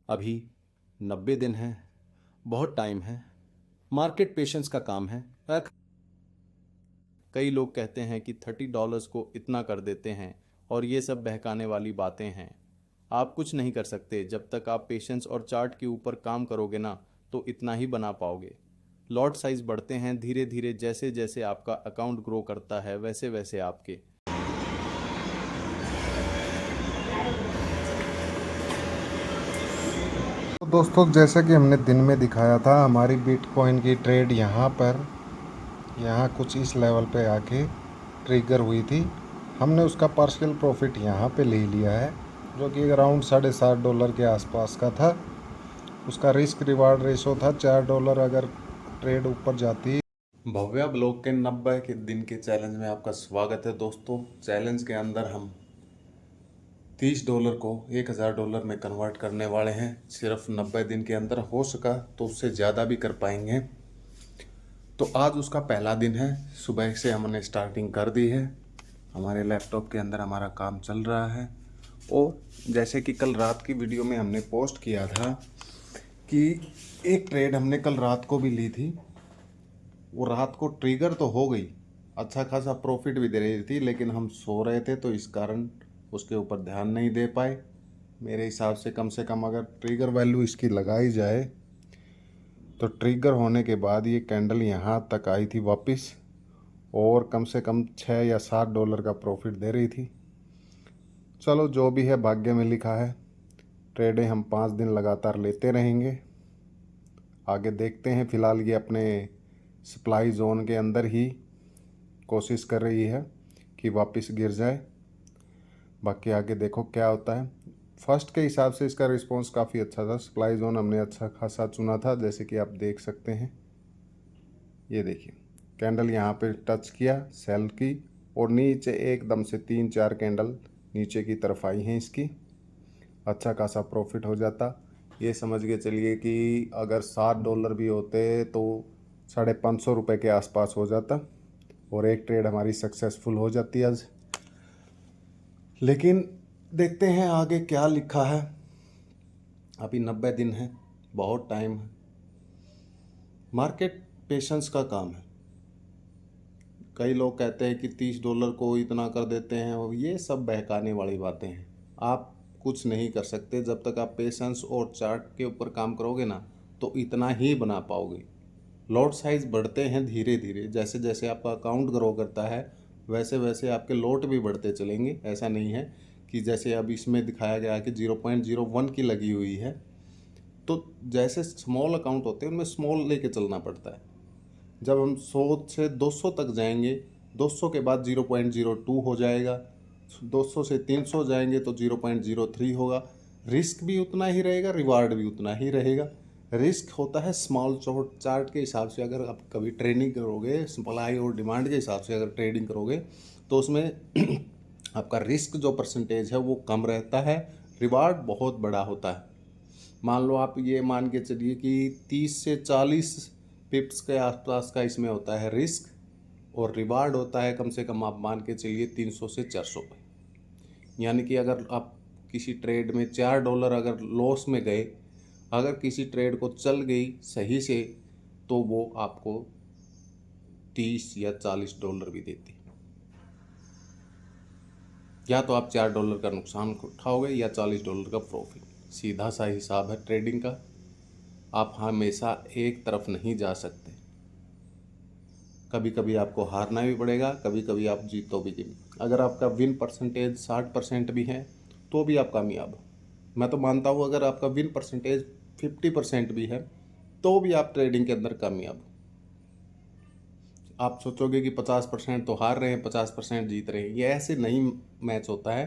अभी 90 दिन हैं, बहुत टाइम है। मार्केट पेशेंस का काम है। कई लोग कहते हैं कि $30 को इतना कर देते हैं और ये सब बहकाने वाली बातें हैं। आप कुछ नहीं कर सकते जब तक आप पेशेंस और चार्ट के ऊपर काम करोगे ना, तो इतना ही बना पाओगे। लॉट साइज बढ़ते हैं धीरे धीरे, जैसे जैसे आपका अकाउंट ग्रो करता है वैसे वैसे आपके। तो दोस्तों, जैसा कि हमने दिन में दिखाया था, हमारी बिटकॉइन की ट्रेड यहाँ कुछ इस लेवल पे आके ट्रिगर हुई थी। हमने उसका पार्शियल प्रॉफिट यहाँ पे ले लिया है, जो कि अराउंड $7.5 के आसपास का था। उसका रिस्क रिवार्ड रेशो था $4 अगर ट्रेड ऊपर जाती। भव्या ब्लॉग के 90 के दिन के चैलेंज में आपका स्वागत है दोस्तों। चैलेंज के अंदर हम $30 को $1000 में कन्वर्ट करने वाले हैं। सिर्फ 90 दिन के अंदर, हो सका तो उससे ज़्यादा भी कर पाएंगे। तो आज उसका पहला दिन है। सुबह से हमने स्टार्टिंग कर दी है। हमारे लैपटॉप के अंदर हमारा काम चल रहा है। और जैसे कि कल रात की वीडियो में हमने पोस्ट किया था कि एक ट्रेड हमने कल रात को भी ली थी। वो रात को ट्रिगर तो हो गई, अच्छा खासा प्रॉफिट भी दे रही थी, लेकिन हम सो रहे थे तो इस कारण उसके ऊपर ध्यान नहीं दे पाए। मेरे हिसाब से कम अगर ट्रिगर वैल्यू इसकी लगाई जाए तो ट्रिगर होने के बाद ये कैंडल यहाँ तक आई थी वापस, और कम से कम $6 या $7 का प्रॉफिट दे रही थी। चलो, जो भी है भाग्य में लिखा है। ट्रेडें हम 5 दिन लगातार लेते रहेंगे। आगे देखते हैं। फ़िलहाल ये अपने सप्लाई जोन के अंदर ही कोशिश कर रही है कि वापस गिर जाए। बाकी आगे देखो क्या होता है। फर्स्ट के हिसाब से इसका रिस्पांस काफ़ी अच्छा था। सप्लाई जोन हमने अच्छा खासा चुना था, जैसे कि आप देख सकते हैं। ये देखिए, कैंडल यहाँ पे टच किया सेल की, और नीचे एकदम से 3-4 कैंडल नीचे की तरफ आई हैं इसकी। अच्छा खासा प्रॉफिट हो जाता। ये समझ के चलिए कि अगर $7 भी होते तो ₹550 के आसपास हो जाता, और एक ट्रेड हमारी सक्सेसफुल हो जाती आज। लेकिन देखते हैं आगे क्या लिखा है। अभी 90 दिन है, बहुत टाइम है। मार्केट पेशेंस का काम है। कई लोग कहते हैं कि $30 को इतना कर देते हैं, और ये सब बहकाने वाली बातें हैं। आप कुछ नहीं कर सकते जब तक आप पेशेंस और चार्ट के ऊपर काम करोगे ना, तो इतना ही बना पाओगे। लॉट साइज बढ़ते हैं धीरे धीरे, जैसे जैसे आपका अकाउंट ग्रो करता है वैसे वैसे आपके लॉट भी बढ़ते चलेंगे। ऐसा नहीं है कि जैसे अब इसमें दिखाया गया कि 0.01 की लगी हुई है, तो जैसे स्मॉल अकाउंट होते हैं उनमें स्मॉल लेके चलना पड़ता है। जब हम 100 से 200 तक जाएंगे, 200 के बाद 0.02 हो जाएगा, 200 से 300 जाएंगे तो 0.03 होगा। रिस्क भी उतना ही रहेगा, रिवार्ड भी उतना ही रहेगा। रिस्क होता है स्मॉल चार्ट के हिसाब से। अगर आप कभी ट्रेडिंग करोगे, सप्लाई और डिमांड के हिसाब से अगर ट्रेडिंग करोगे, तो उसमें आपका रिस्क जो परसेंटेज है वो कम रहता है, रिवार्ड बहुत बड़ा होता है। मान लो आप ये मान के चलिए कि 30 से 40 पिप्स के आसपास का इसमें होता है रिस्क, और रिवार्ड होता है कम से कम आप मान के चलिए 300 से 400 पे। यानी कि अगर आप किसी ट्रेड में $4 अगर लॉस में गए, अगर किसी ट्रेड को चल गई सही से, तो वो आपको 30 या $40 भी देती। या तो आप $4 का नुकसान उठाओगे या $40 का प्रॉफिट। सीधा सा हिसाब है ट्रेडिंग का। आप हमेशा एक तरफ नहीं जा सकते। कभी कभी आपको हारना भी पड़ेगा, कभी कभी आप जीतोगे भी। अगर आपका विन परसेंटेज 60% भी है तो भी आप कामयाब हो। मैं तो मानता हूँ अगर आपका विन परसेंटेज 50% भी है तो भी आप ट्रेडिंग के अंदर कामयाब हो। आप सोचोगे कि 50% तो हार रहे हैं, 50% जीत रहे हैं, ये ऐसे नहीं मैच होता है।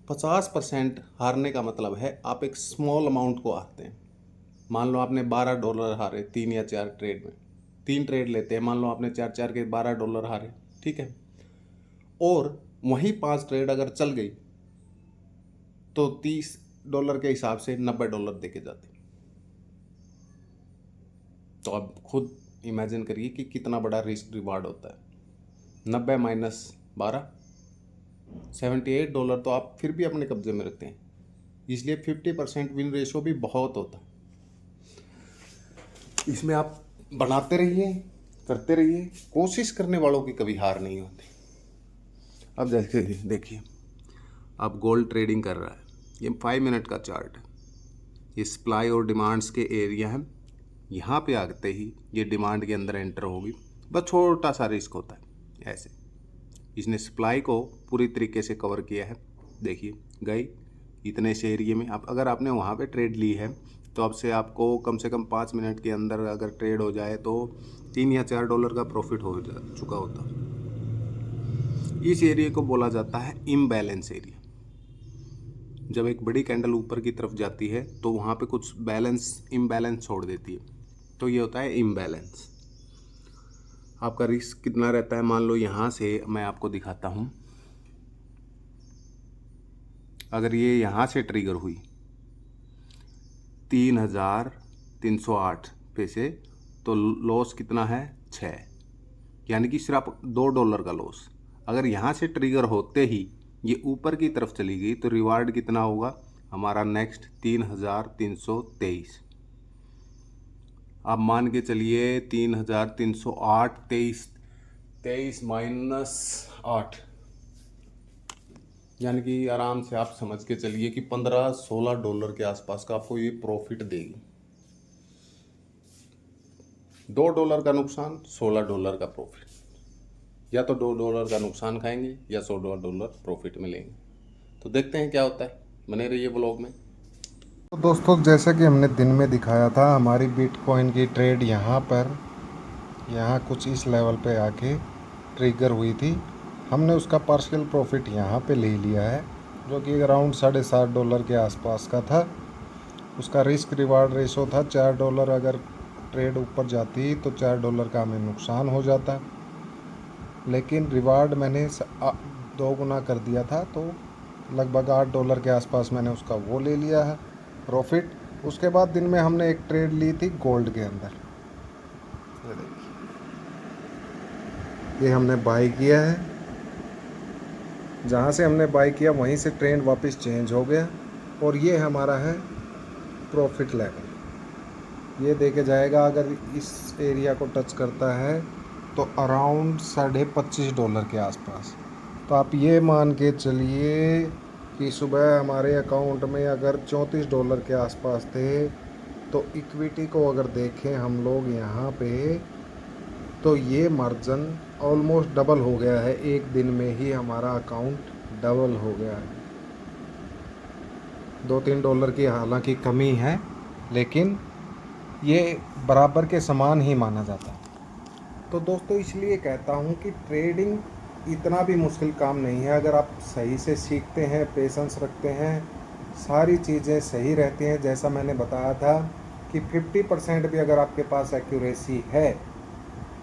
50% हारने का मतलब है आप एक स्मॉल अमाउंट को हारते हैं। मान लो आपने $12 हारे 3 या 4 ट्रेड में। 3 ट्रेड लेते हैं, मान लो आपने 4 के $12 हारे, ठीक है। और वही 5 ट्रेड अगर चल गई तो $30 के हिसाब से $90 दे के जाते। तो अब खुद इमेजिन करिए कि कितना बड़ा रिस्क रिवार्ड होता है। 90 माइनस 12, $78 तो आप फिर भी अपने कब्जे में रखते हैं। इसलिए 50% विन रेशो भी बहुत होता। इसमें आप बनाते रहिए, करते रहिए, कोशिश करने वालों की कभी हार नहीं होती। अब जैसे देखिए, अब गोल्ड ट्रेडिंग कर रहा है, ये 5 मिनट का चार्ट है, ये सप्लाई और डिमांड्स के एरिया है। यहाँ पे आते ही ये डिमांड के अंदर एंटर होगी, बस छोटा सा रिस्क होता है। ऐसे इसने सप्लाई को पूरी तरीके से कवर किया है। देखिए गई इतने से एरिए में। अब अगर आपने वहाँ पे ट्रेड ली है तो अब से आपको कम से कम 5 मिनट के अंदर अगर ट्रेड हो जाए तो $3 या $4 का प्रॉफिट हो चुका होता। इस एरिया को बोला जाता है इम्बैलेंस एरिया। जब एक बड़ी कैंडल ऊपर की तरफ जाती है तो वहाँ पे कुछ इम्बैलेंस छोड़ देती है, तो ये होता है इम्बैलेंस। आपका रिस्क कितना रहता है, मान लो यहाँ से मैं आपको दिखाता हूँ, अगर ये यहाँ से ट्रिगर हुई 3,308 पे से, तो लॉस कितना है 6, यानी कि सिर्फ $2 का लॉस। अगर यहाँ से ट्रिगर होते ही ये ऊपर की तरफ चली गई तो रिवार्ड कितना होगा हमारा नेक्स्ट 3,323। आप मान के चलिए 3,308, 23 -8, यानी कि आराम से आप समझ के चलिए कि $15-16 के आसपास का आपको ये प्रॉफिट देगी। $2 का नुकसान, $16 का प्रॉफिट। या तो $2 का नुकसान खाएंगे या $16 प्रॉफिट मिलेंगे। तो देखते हैं क्या होता है, बने रहिए ब्लॉग में। तो दोस्तों, जैसा कि हमने दिन में दिखाया था, हमारी बिटकॉइन की ट्रेड यहाँ कुछ इस लेवल पे आके ट्रिगर हुई थी। हमने उसका पार्शियल प्रॉफिट यहाँ पे ले लिया है, जो कि अराउंड $7.5 के आसपास का था। उसका रिस्क रिवार्ड रेशो था $4। अगर ट्रेड ऊपर जाती तो $4 का हमें नुकसान हो जाता, लेकिन रिवार्ड मैंने 2 गुना कर दिया था, तो लगभग $8 के आसपास मैंने उसका वो ले लिया है प्रॉफिट। उसके बाद दिन में हमने एक ट्रेड ली थी गोल्ड के अंदर, ये देखिए, ये हमने बाई किया है। जहाँ से हमने बाई किया वहीं से ट्रेंड वापस चेंज हो गया, और ये हमारा है प्रॉफिट लेवल। ये देखे जाएगा, अगर इस एरिया को टच करता है तो अराउंड $25.5 के आसपास। तो आप ये मान के चलिए कि सुबह हमारे अकाउंट में अगर $34 के आसपास थे, तो इक्विटी को अगर देखें हम लोग यहाँ पे, तो ये मार्जिन ऑलमोस्ट डबल हो गया है। एक दिन में ही हमारा अकाउंट डबल हो गया है। $2-3 की हालांकि कमी है, लेकिन ये बराबर के समान ही माना जाता है। तो दोस्तों, इसलिए कहता हूँ कि ट्रेडिंग इतना भी मुश्किल काम नहीं है। अगर आप सही से सीखते हैं, पेशेंस रखते हैं, सारी चीज़ें सही रहती हैं। जैसा मैंने बताया था कि 50% भी अगर आपके पास एक्यूरेसी है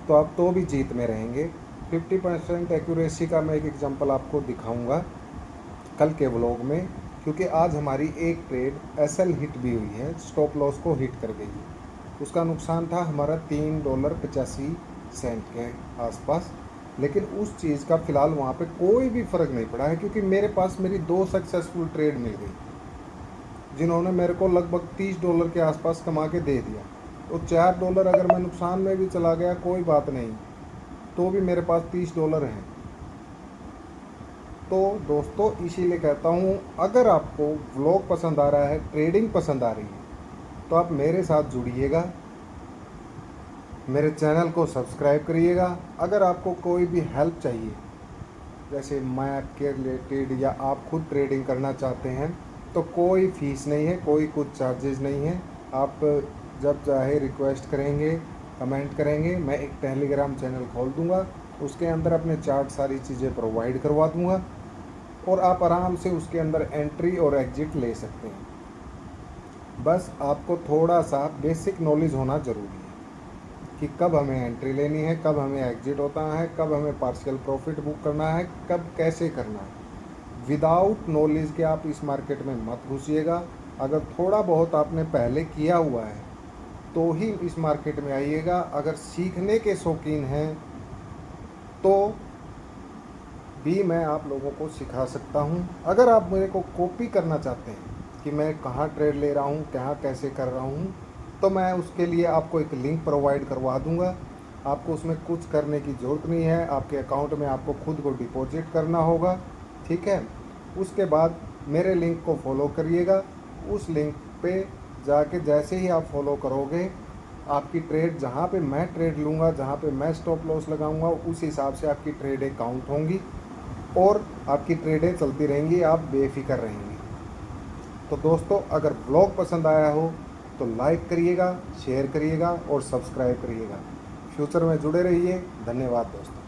तो आप तो भी जीत में रहेंगे। 50% एक्यूरेसी का मैं एक एग्जांपल आपको दिखाऊंगा कल के व्लॉग में, क्योंकि आज हमारी एक ट्रेड एसएल हिट भी हुई है, स्टॉप लॉस को हिट कर गई है। उसका नुकसान था हमारा $3.85 के आसपास, लेकिन उस चीज़ का फ़िलहाल वहाँ पे कोई भी फ़र्क नहीं पड़ा है, क्योंकि मेरे पास मेरी 2 सक्सेसफुल ट्रेड मिल गई, जिन्होंने मेरे को लगभग $30 के आसपास कमा के दे दिया। तो $4 अगर मैं नुकसान में भी चला गया कोई बात नहीं, तो भी मेरे पास $30 हैं। तो दोस्तों, इसीलिए कहता हूँ, अगर आपको व्लॉग पसंद आ रहा है, ट्रेडिंग पसंद आ रही है, तो आप मेरे साथ जुड़िएगा, मेरे चैनल को सब्सक्राइब करिएगा। अगर आपको कोई भी हेल्प चाहिए, जैसे मैप के रिलेटेड, या आप खुद ट्रेडिंग करना चाहते हैं, तो कोई फ़ीस नहीं है, कोई कुछ चार्जेस नहीं है। आप जब चाहे रिक्वेस्ट करेंगे, कमेंट करेंगे, मैं एक टेलीग्राम चैनल खोल दूंगा, उसके अंदर अपने चार्ट सारी चीज़ें प्रोवाइड करवा दूंगा, और आप आराम से उसके अंदर एंट्री और एग्जिट ले सकते हैं। बस आपको थोड़ा सा बेसिक नॉलेज होना ज़रूरी है कि कब हमें एंट्री लेनी है, कब हमें एग्जिट होता है, कब हमें पार्शियल प्रॉफिट बुक करना है, कब कैसे करना है। विदाउट नॉलेज के आप इस मार्केट में मत घुसिएगा। अगर थोड़ा बहुत आपने पहले किया हुआ है तो ही इस मार्केट में आइएगा। अगर सीखने के शौकीन हैं तो भी मैं आप लोगों को सिखा सकता हूं। अगर आप मेरे को कॉपी करना चाहते हैं कि मैं कहाँ ट्रेड ले रहा हूँ, कहाँ कैसे कर रहा हूँ, तो मैं उसके लिए आपको एक लिंक प्रोवाइड करवा दूँगा। आपको उसमें कुछ करने की ज़रूरत नहीं है, आपके अकाउंट में आपको खुद को डिपॉजिट करना होगा, ठीक है। उसके बाद मेरे लिंक को फॉलो करिएगा। उस लिंक पे जाके जैसे ही आप फॉलो करोगे, आपकी ट्रेड जहाँ पे मैं ट्रेड लूँगा, जहाँ पे मैं स्टॉप लॉस लगाऊँगा, उस हिसाब से आपकी ट्रेडें काउंट होंगी और आपकी ट्रेडें चलती रहेंगी, आप बेफिक्र रहेंगे। तो दोस्तों, अगर ब्लॉग पसंद आया हो तो लाइक करिएगा, शेयर करिएगा और सब्सक्राइब करिएगा। फ्यूचर में जुड़े रहिए। धन्यवाद दोस्तों।